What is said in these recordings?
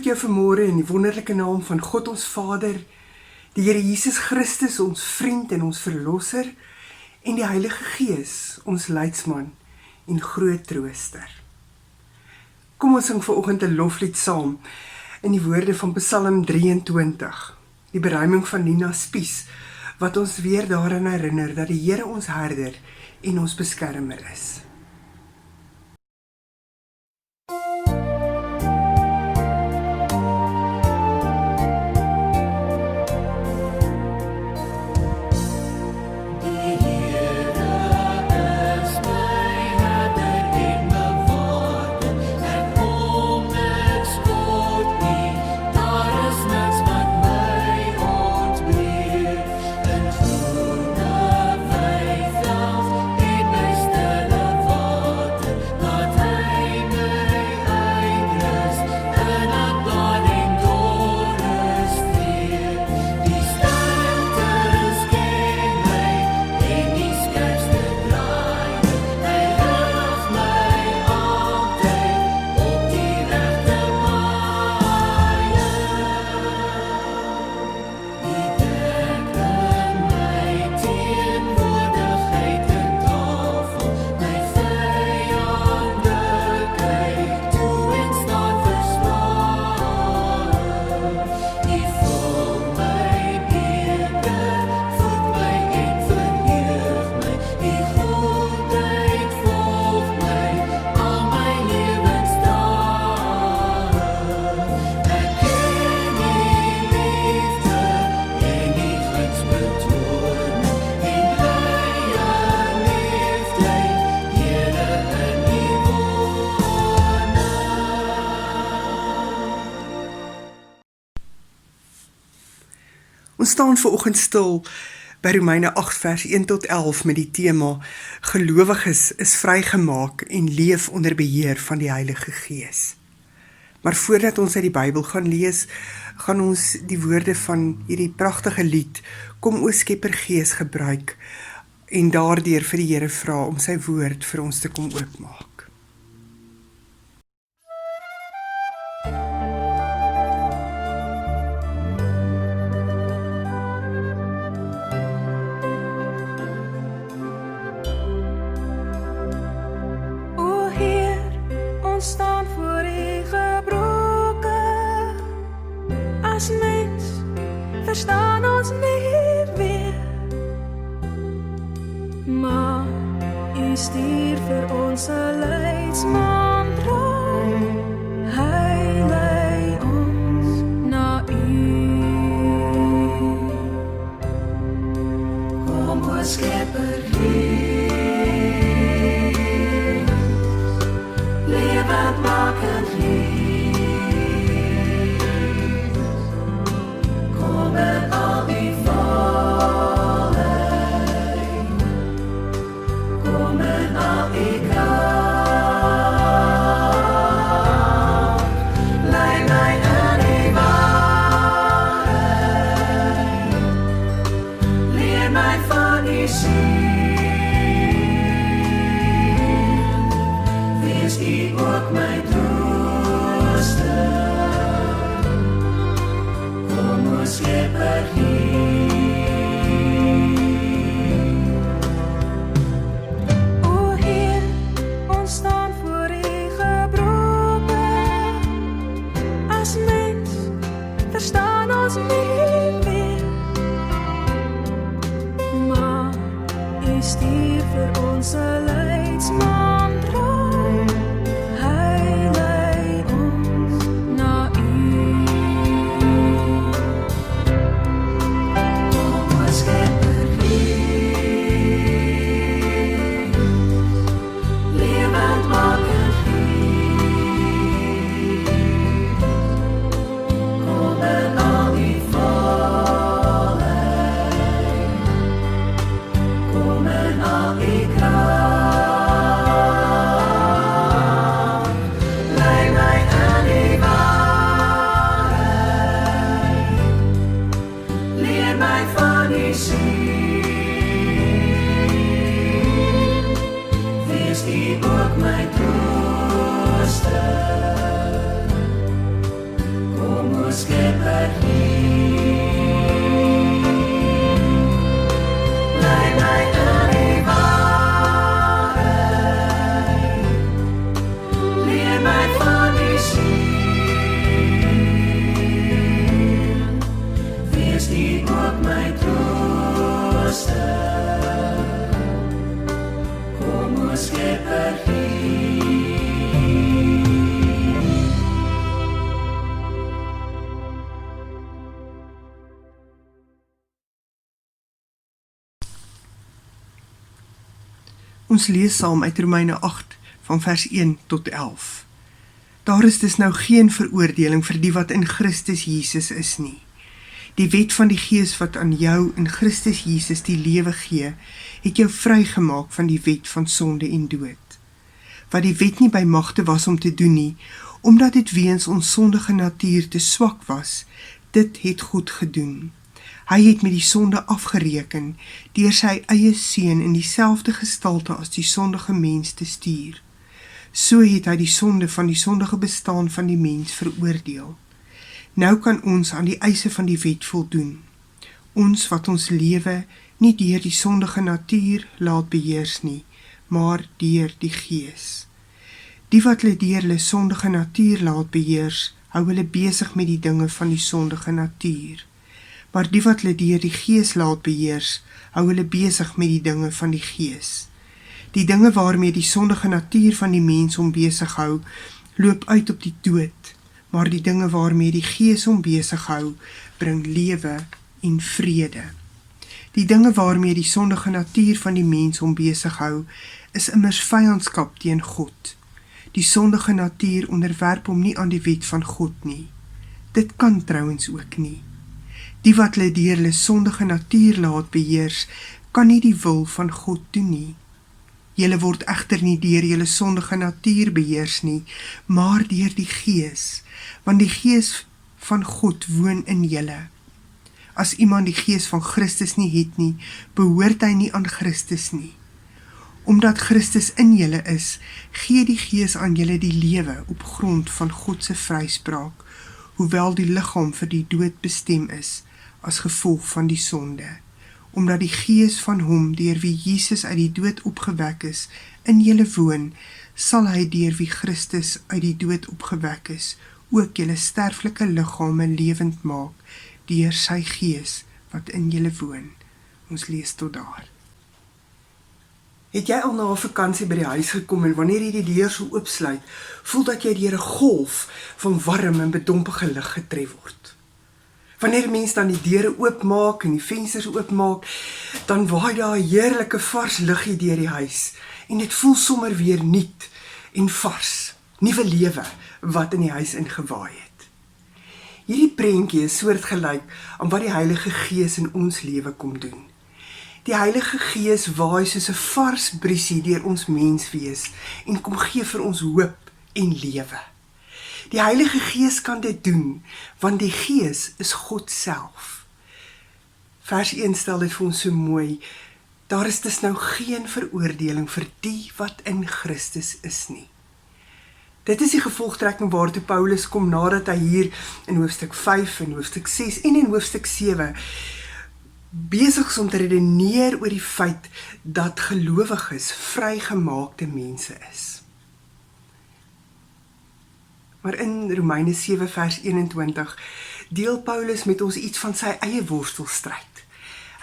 jou vanmôre in die wonderlike naam van God ons Vader, die Here Jesus Christus, ons vriend en ons verlosser, en die Heilige Gees, ons leidsman en groot trooster. Kom ons sing vanoggend 'n loflied saam in die woorde van Psalm 23, die beruiming van Nina Spies, wat ons weer daaraan herinner dat die Here ons herder en ons beskermer is. Ons staan vanoggend stil by Romeine 8 vers 1 tot 11 met die tema Gelowiges is vrygemaak en leef onder beheer van die Heilige Gees. Maar voordat ons uit die Bybel gaan lees, gaan ons die woorde van hierdie pragtige lied Kom o Skepper Gees gebruik en daardeur vir die Here vra om sy woord vir ons te kom oopmaak. Ons staan voor U gebroken. As mens verstaan ons nie weer, maar U stuur vir ons 'n leidsman trouw. Hy lei ons na U. Kom o Skepper Gees, lewend makend Gees, kom in al die volheid, kom in al die kracht, lei my in die waarheid, leer my van die siel. Wees U ook my trooster, kom o Skepper Gees. O Heer, ons staan voor U gebroken. As mens verstaan ons nie meer, maar U stuur vir ons 'n leidsman trouw. Hy lei ons na U. Kom o Skepper Gees, lewend makend Gees, kom in al die volheid, kom in al die kracht. o Skepper lei my in die waarheid, leer my van die siel, wees die ook my trooster, kom o Skepper Ons lees saam uit Romeine 8 van vers 1 tot 11. Daar is dus nou geen veroordeling vir die wat in Christus Jesus is nie. Die wet van die Gees wat aan jou in Christus Jesus die lewe gee, het jou vrygemaak van die wet van sonde en dood. Wat die wet nie by magte was om te doen nie, omdat dit weens ons sondige natuur te swak was, dit het goed gedoen. Hy het met die sonde afgereken, deur sy eie seun in dieselfde gestalte as die sondige mens te stuur. So het hy die sonde van die sondige bestaan van die mens veroordeel. Nou kan ons aan die eise van die wet voldoen. Ons wat ons lewe nie deur die sondige natuur laat beheers nie, maar deur die Gees. Die wat hulle deur hulle sondige natuur laat beheers, hou hulle besig met die dinge van die sondige natuur. Maar die wat hulle deur die Gees laat beheers, hou hulle besig met die dinge van die Gees. Die dinge waarmee die sondige natuur van die mens hom besig hou, loop uit op die dood, maar die dinge waarmee die Gees hom besig hou, bring lewe en vrede. Die dinge waarmee die sondige natuur van die mens hom besig hou, is immers vyandskap teen God. Die sondige natuur onderwerp hom nie aan die wet van God nie. Dit kan trouwens ook nie. Die wat hulle deur hulle sondige natuur laat beheers, kan nie die wil van God doen nie. Julle word egter nie deur julle sondige natuur beheers nie, maar deur die Gees, want die Gees van God woon in julle. As iemand die Gees van Christus nie het nie, behoort hy nie aan Christus nie. Omdat Christus in julle is, gee die Gees aan julle die lewe op grond van God se vryspraak, hoewel die liggaam vir die dood bestem is, as gevolg van die sonde. Omdat die Gees van hom, deur wie Jesus uit die dood opgewek is, in julle woon, sal hy deur wie Christus uit die dood opgewek is, ook julle sterflike liggame lewend maak, deur sy Gees wat in julle woon. Ons lees tot daar. Het jy al na 'n vakansie by die huis gekom en wanneer jy die deur so oopsluit, voel dat jy deur 'n golf van warm en bedompige lig getref word? Wanneer mens dan die deure oopmaak en die vensters oopmaak, dan waai daar 'n heerlike vars luggie deur die huis en dit voel sommer weer nuut en vars, nuwe lewe wat in die huis ingewaai het. Hierdie prentjie is soortgelyk aan wat die Heilige Gees in ons lewe kom doen. Die Heilige Gees waai soos 'n vars briesie deur ons menswees en kom gee vir ons hoop en lewe. Die Heilige Gees kan dit doen, want die Gees is God self. Vers 1 stel dit vir ons so mooi, daar is dus nou geen veroordeling vir die wat in Christus is nie. Dit is die gevolgtrekking waartoe Paulus kom nadat hy hier in hoofstuk 5 en hoofstuk 6 en in hoofstuk 7 besig is om te redeneer oor die feit dat gelowiges vrygemaakte mense is. Maar in Romeine 7 vers 21 deel Paulus met ons iets van sy eie worstelstryd.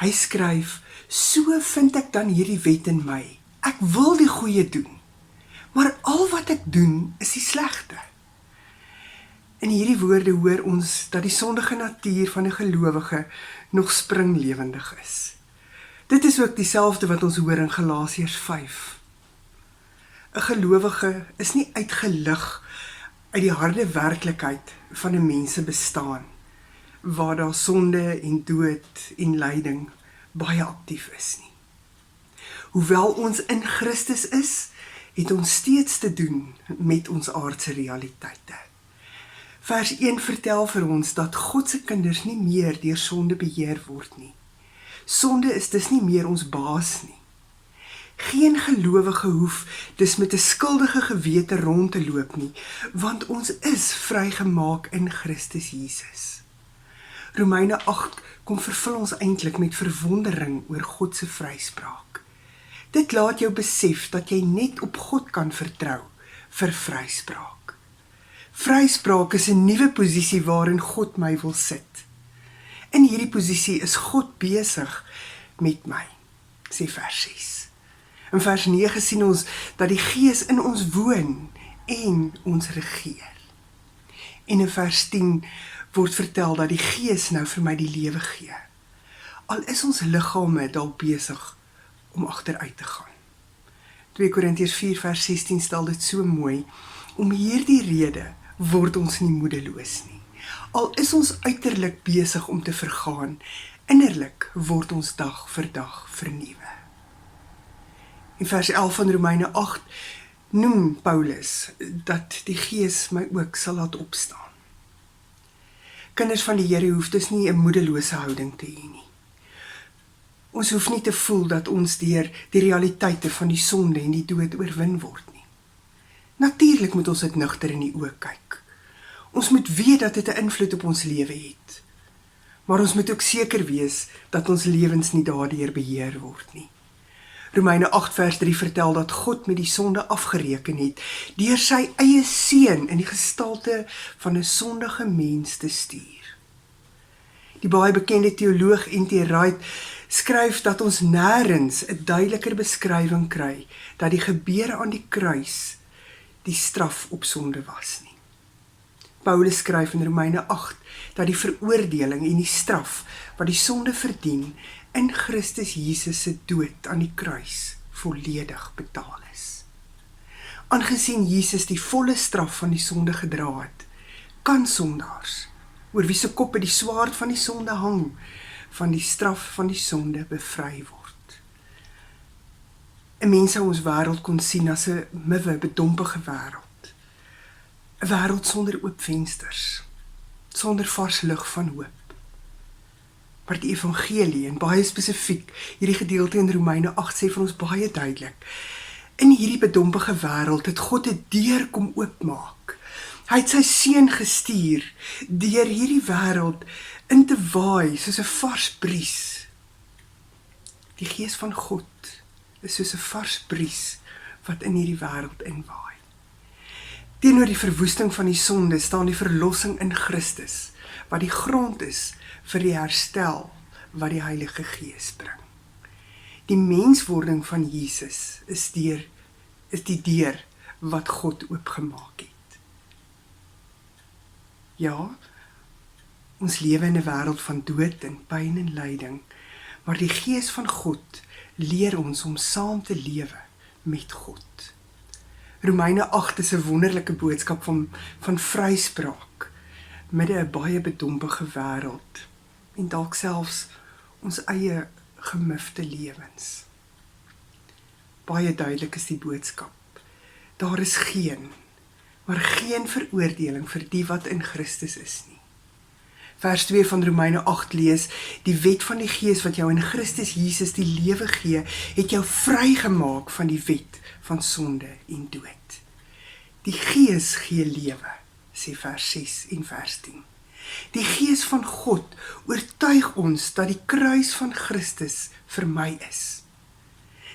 Hy skryf, so vind ek dan hierdie wet in my. Ek wil die goeie doen, maar al wat ek doen is die slegte. In hierdie woorde hoor ons dat die sondige natuur van 'n gelowige nog springlewendig is. Dit is ook dieselfde wat ons hoor in Galasiërs 5. 'n Gelowige is nie uitgelig uit die harde werklikheid van 'n mens se bestaan, waar daar sonde en dood en lyding baie aktief is nie. Hoewel ons in Christus is, het ons steeds te doen met ons aardse realiteite. Vers 1 vertel vir ons dat God se kinders nie meer deur sonde beheer word nie. Sonde is dus nie meer ons baas nie. Geen gelowige hoef dus met 'n skuldige gewete rond te loop nie, want ons is vrygemaak in Christus Jesus. Romeine 8 kom vervul ons eintlik met verwondering oor God se vryspraak. Dit laat jou besef dat jy net op God kan vertrou vir vryspraak. Vryspraak is 'n nuwe posisie waarin God my wil sit. In hierdie posisie is God besig met my, sê vers 6. In vers 9 sien ons dat die Gees in ons woon en ons regeer. En in vers 10 word vertel dat die Gees nou vir my die lewe gee. Al is ons liggame dalk besig om agteruit te gaan. 2 Korintiërs 4 vers 16 stel dit so mooi: om hierdie rede word ons nie moedeloos nie. Al is ons uiterlik besig om te vergaan, innerlik word ons dag vir dag vernuwe. In vers 11 van Romeine 8 noem Paulus dat die Gees my ook sal laat opstaan. Kinders van die Here hoef dus nie 'n moedelose houding te hê nie. Ons hoef nie te voel dat ons deur die realiteite van die sonde en die dood oorwin word nie. Natuurlik moet ons dit nugter in die oë kyk. Ons moet weet dat dit 'n invloed op ons lewe het. Maar ons moet ook seker wees dat ons lewens nie daardeur beheer word nie. Romeine 8 vers 3 vertel dat God met die sonde afgereken het deur sy eie seun in die gestalte van 'n sondige mens te stuur. Die baie bekende teoloog N.T. Wright skryf dat ons nêrens 'n duideliker beskrywing kry dat die gebeure aan die kruis die straf op sonde was nie. Paulus skryf in Romeine 8 dat die veroordeling en die straf wat die sonde verdien in Christus Jesus se dood aan die kruis volledig betaal is. Aangesien Jesus die volle straf van die sonde gedra het, kan sondaars, oor wie se koppe die swaard van die sonde hang, van die straf van die sonde bevry word. 'n Mens sou ons wêreld kon sien as 'n muwe, bedompige wêreld. 'n Wêreld sonder oop vensters, sonder vars lug van hoop. Maar die evangelie, en baie spesifiek, hierdie gedeelte in Romeine 8 sê vir ons baie duidelik, in hierdie bedompige wêreld het God 'n deur kom oopmaak. Hy het sy seun gestuur, deur hierdie wêreld in te waai, soos 'n vars bries. Die Gees van God is soos 'n vars bries, wat in hierdie wêreld inwaai. Teenoor die verwoesting van die sonde staan die verlossing in Christus, wat die grond is vir die herstel wat die Heilige Gees bring. Die menswording van Jesus is die deur wat God oopgemaak het. Ja, ons lewe in 'n wêreld van dood en pyn en lyding, maar die Gees van God leer ons om saam te lewe met God. Romeine 8 is 'n wonderlike boodskap van vryspraak, midde 'n baie bedompige wêreld, en dalk selfs ons eie gemifte lewens. Baie duidelik is die boodskap. Daar is geen veroordeling vir die wat in Christus is nie. Vers 2 van Romeine 8 lees: die wet van die Gees wat jou in Christus Jesus die lewe gee, het jou vrygemaak van die wet van sonde en dood. Die Gees gee lewe, sê vers 6 en vers 10. Die Gees van God oortuig ons dat die kruis van Christus vir my is.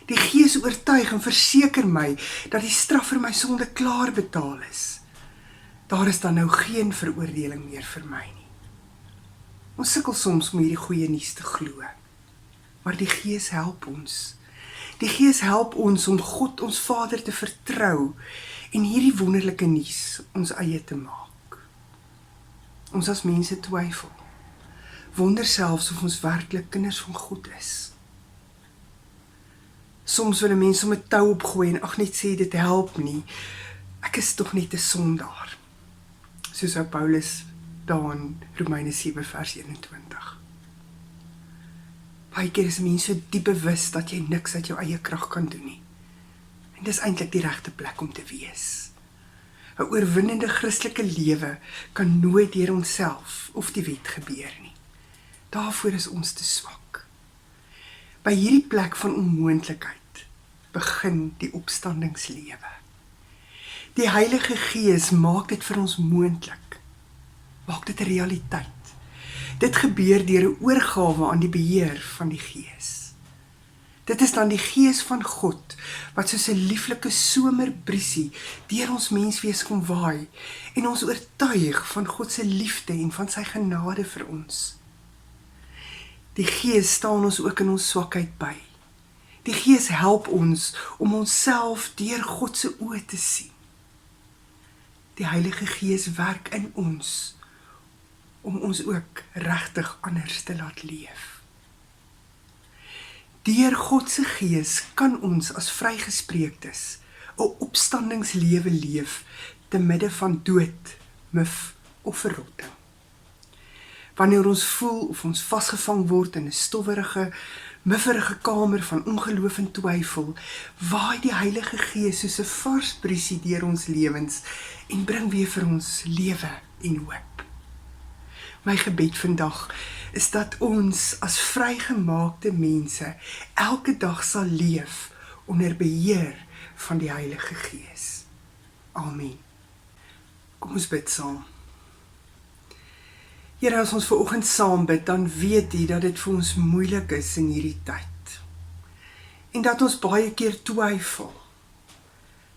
Die Gees oortuig en verseker my dat die straf vir my sonde klaar betaal is. Daar is dan nou geen veroordeling meer vir my nie. Ons sukkel soms om hierdie goeie nuus te glo, maar die Gees help ons. Die Gees help ons om God ons Vader te vertrou en hierdie wonderlike nuus ons eie te maak. Ons as mense twyfel, wonder selfs of ons werklik kinders van God is. Soms wil 'n mens om 'n tou opgooi en net sê dit help nie, ek is tog net 'n sondaar, soos ou Paulus daar in Romeine 7 vers 21. Baie keer is 'n mens so diep bewus dat jy niks uit jou eie krag kan doen nie. En dis eintlik die regte plek om te wees. 'n Oorwinnende Christelike lewe kan nooit deur onsself of die wet gebeur nie. Daarvoor is ons te swak. By hierdie plek van onmoontlikheid begin die opstandingslewe. Die Heilige Gees maak dit vir ons moontlik. Maak dit 'n realiteit. Dit gebeur deur 'n oorgawe aan die beheer van die Gees. Dit is dan die Gees van God, wat soos 'n lieflike somerbriesie deur ons menswees kom waai, en ons oortuig van God se liefde en van sy genade vir ons. Die Gees staan ons ook in ons swakheid by. Die Gees help ons om onsself deur God se oë te sien. Die Heilige Gees werk in ons, om ons ook regtig anders te laat leef. Deur God se Gees kan ons as vrygespreektes 'n opstandingslewe leef te midde van dood, mif of verrotting. Wanneer ons voel of ons vasgevang word in 'n stowwerige, mufferige kamer van ongeloof en twyfel, waai die Heilige Gees soos 'n vars briesie deur ons lewens en bring weer vir ons lewe en hoop. My gebed vandag is dat ons as vrygemaakte mense elke dag sal leef onder beheer van die Heilige Gees. Amen. Kom ons bid saam. Here, as ons vanoggend saam bid, dan weet U dat dit vir ons moeilik is in hierdie tyd. En dat ons baie keer twyfel.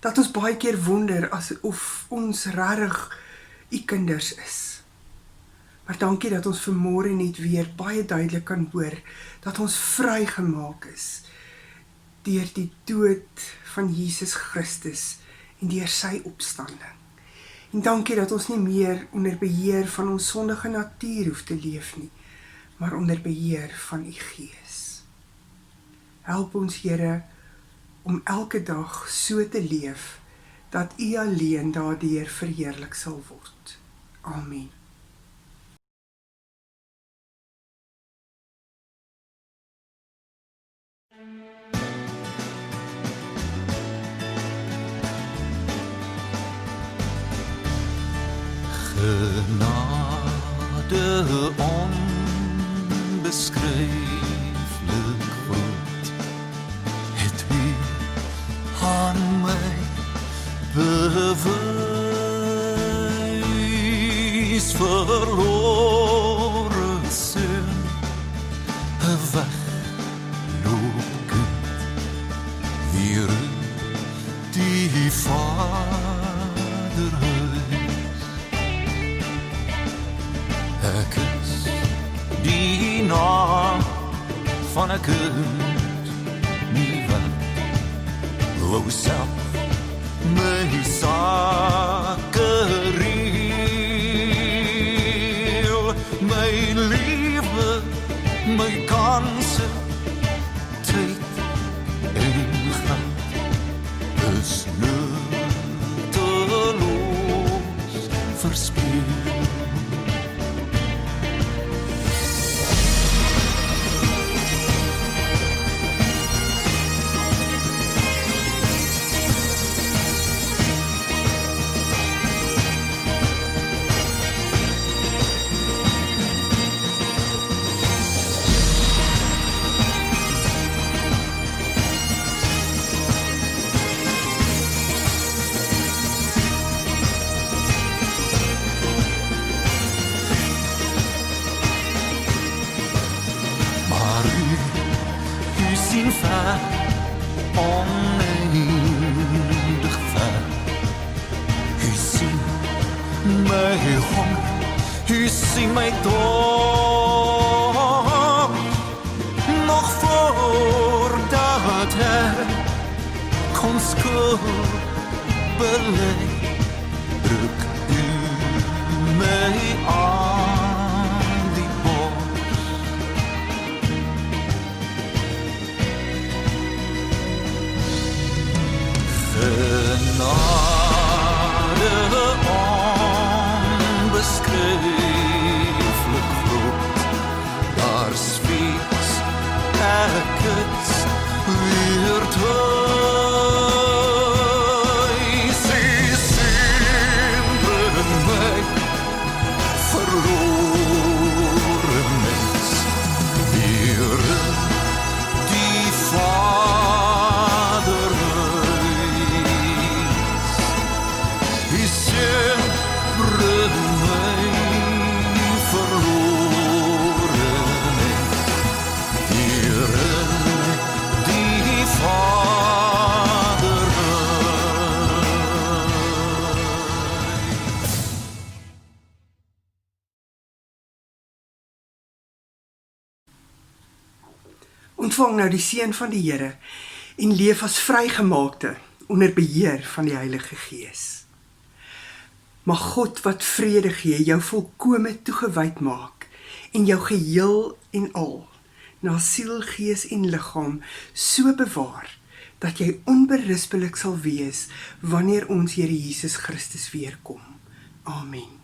Dat ons baie keer wonder of ons regtig U kinders is. Maar dankie dat ons vanmôre net weer baie duidelik kan hoor dat ons vrygemaak is deur die dood van Jesus Christus en deur sy opstanding. En dankie dat ons nie meer onder beheer van ons sondige natuur hoef te leef nie, maar onder beheer van U Gees. Help ons, Here, om elke dag so te leef dat U alleen daardeur verheerlik sal word. Amen. Genade onbeskryflik groot het U aan my bewys, verlore seun, 'n wegloopkind, weer die Vaderhuis. Ek is die naam van 'n kind, nie wat wou self my sake reël, my liefde, my kanse, tyd en geld is nutteloos verspil. Ver, oneindig ver. U sien my honger, u sien my dood. Nog voordat ek kon skuld belê, druk u my aan die bors. Genade onbeskryflik groot, daar spies ek het weer thuis. U Ontvang nou die seën van die Here en leef as vrygemaakte onder beheer van die Heilige Gees. Mag God wat vrede gee jou volkome toegewyd maak en jou geheel en al na siel, gees en liggaam so bewaar dat jy onberispelik sal wees wanneer ons Here Jesus Christus weer kom. Amen.